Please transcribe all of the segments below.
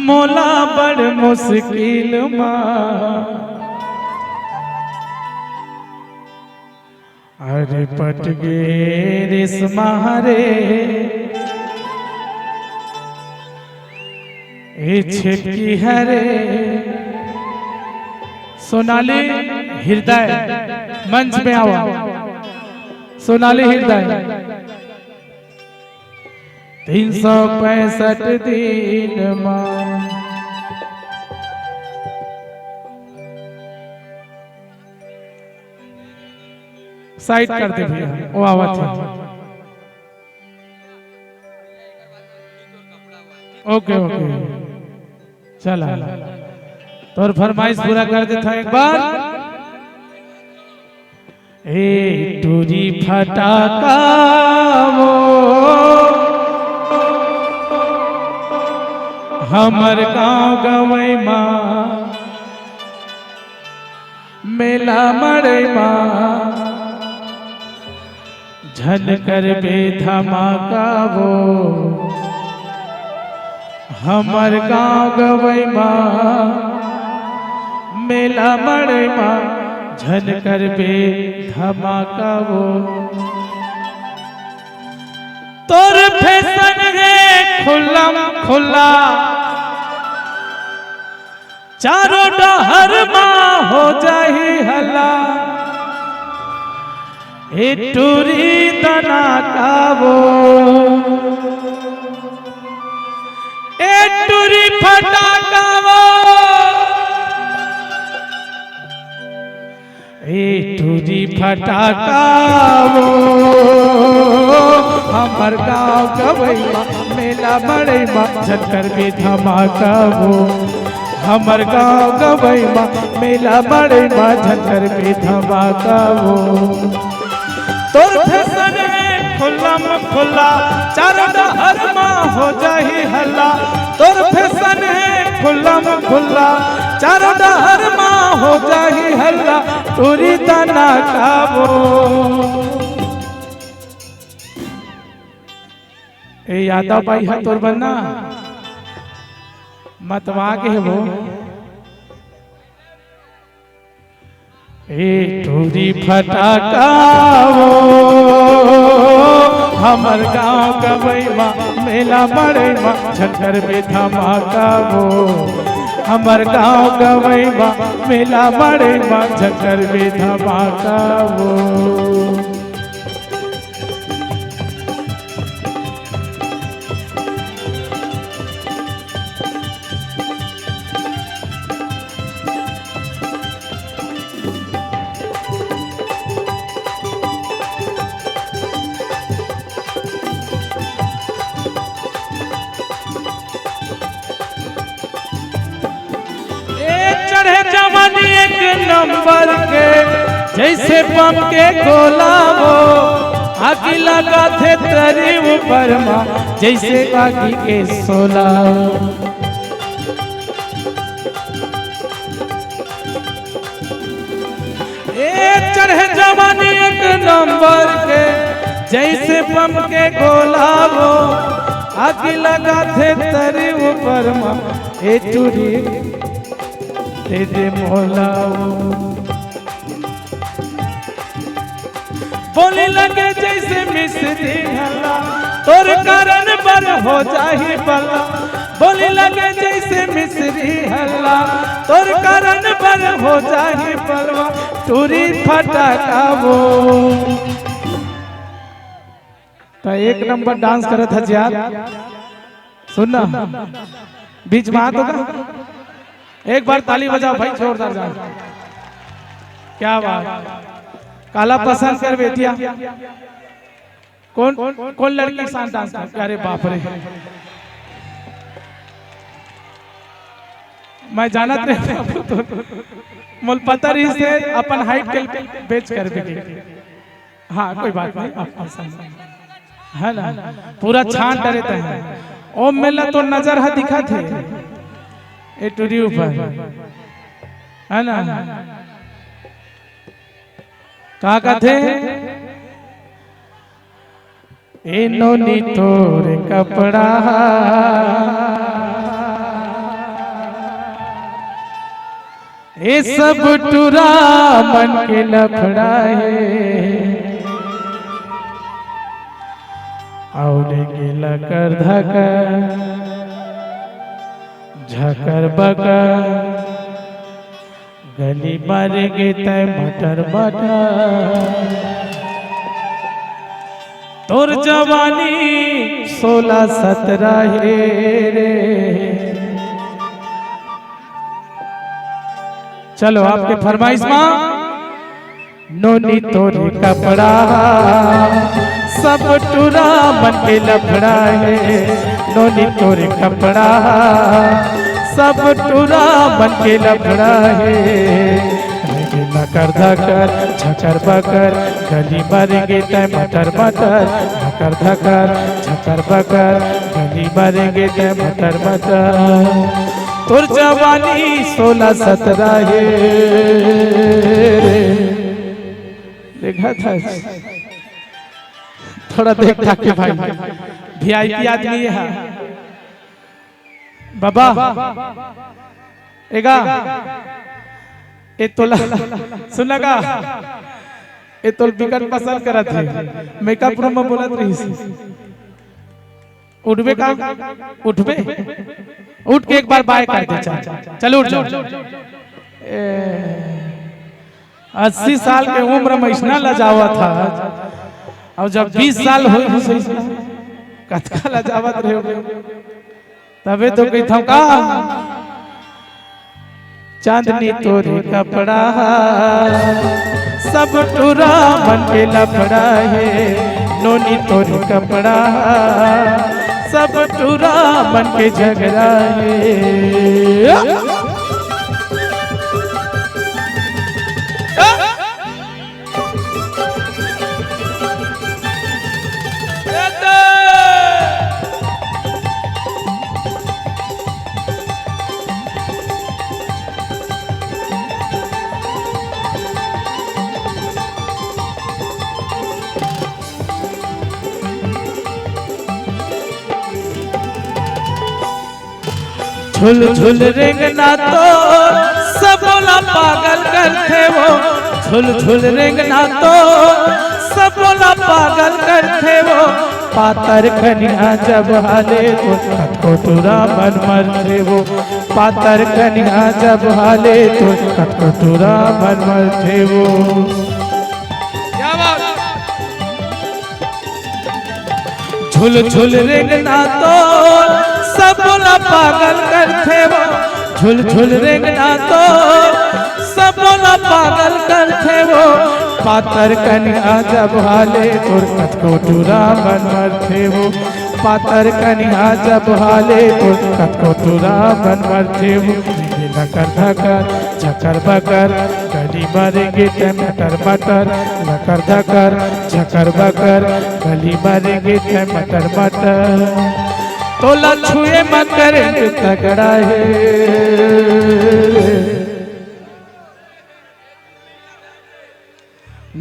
मोला बड़ मुश्किल माँ अरे पट गे रेशमा रे ए छिपकी हरे। सोनाली हृदय मंच में आओ। सोनाली हृदय 365 दिन मां साइड कर दे भैया वो आवाज है। ओके ओके चला तोर फरमाइश पूरा कर देता एक बार। ए टूरी फटाका वो हमर गाँव गवई माँ मेला मड़ई माँ झनकर बे धमाका वो हमर गाँव गवई माँ मेला मड़ई माँ झनकर बे धमाका वो। तोर फैशन है खुल्लम खुल्ला चारों डहर माँ हो जाही हल्ला। ए टूरी तना का वो ए टूरी फटाका वो ए टूरी फटाका वो हमर गाँव गवई मेला बड़े झनकर बे धमाका वो हमर गाँव गवई मेला बड़े झनकर बे धमाका वो। तोर फैशन है खुल्लम खुल्ला चारों डहर माँ हो जाही हल्ला। तोर फैशन है खुल्लम खुल्ला चारों डहर माँ हो जाही हल्ला। टूरी तना का वो ए यादव भाई है तोर बनना मतवा के है वो। ए टूरी फटाका वो हमर गाँव गवई मेला बड़े झनकर बे धमाका वो हमर गाँव गवई मेला बड़े झनकर बे धमाका वो। जवानी एक नंबर के जैसे बम के गोला वो आगे लगा थे तेरे ऊपर माँ जैसे बाकी के सोला। ए चढ़े जवानी एक नंबर के जैसे बम के गोला वो आगे लगा थे तेरे ऊपर माँ ए टूरी दे दे मोला बोले लगे जैसे मिस्री हल्ला तोर कारण पर हो जाही बल्ला। बोले लगे जैसे मिस्री हल्ला तोर कारण पर हो जाही बल्ला। टूरी फटाका वो तो एक नंबर डांस करत है यार सुनना बीच में हाथ होगा एक बार ताली बजाओ भाई जोरदार जाओ। क्या बात काला पसंद कर बेटिया कौन कौन लड़की साथ डांस कर। अरे बाप रे मैं जानत रहे मोल पता रही से अपन हाइट के बेच कर बेटी। हाँ कोई बात नहीं है ना पूरा छान डरे हैं ओ मेला तो नजर है दिखा थे ए टूरी ऊपर है ना कहा कहते ए नोनी तोर कपड़ा ये सब टूरा मन के लफड़ा है और गिला कर धकर झकर बकर गली मारेंगे तय मटर मटर तोर जवानी 16-17 है रे। चलो आपके फरमाइश मां नोनी तोरे कपड़ा सब टूरा मन के लफड़ा है नोनी तोरे कपड़ा सब टूरा मन के लफड़ा है नकर धकर झकर बकर गली मारेंगे तय मटर मटर धकर धकर झकर बकर गली मारेंगे तय मटर मटर तुर जवानी 16-17 है। देखा था थोड़ा देख ठाक के भाई VIP आदमी है बाबा एगा ए तोला सुन लगा ए तोल बिकट पसंद करत है मेकअप रूम में बोलत रही उठबे का उठबे उठ के एक बार बाय कर दे चलो उठ जाओ 80 साल के उम्र में इतना लजावा था और जब 20 साल हो कतका लजावत रहे तबे तो कही था का चांदनी तोरे कपड़ा सब टूरा मन के लफड़ा है नोनी तोरे कपड़ा सब टूरा मन के झगड़ा है। झुल झुल रेंगना तो सबोला पागल करते वो झुल झुल रेंगना तो सबोला पागल करते वो पातर कन्या जब हाले तो कटकोटुरा मन मरते वो पातर कन्या जब हाले तो कटकोटुरा मन मरते वो। झुल झुल रेंगना तो सबोला पागल करते वो झुल झुल रेंगना तो सबोला पागल करते वो पातर कन्या जब हाले तोर कटकोटुरा मन मरते वो पातर कन्या जब हाले तोर कटकोटुरा मन मरते वो नकर धकर झकर बकर गली मारेंगे तय मटर मटर नकर धकर झकर बकर गली मारेंगे तय मटर मटर तोला छुए मकर तगड़ा है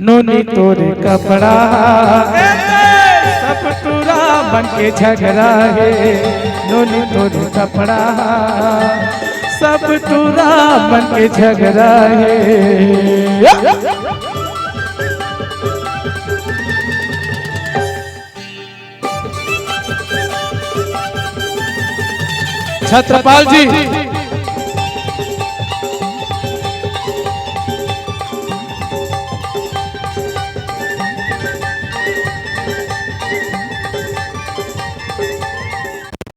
नोनी तोरे कपड़ा सब टूरा बन के झगड़ा है नोनी तोरे कपड़ा सब टूरा बन के झगड़ा है। छत्रपाल जी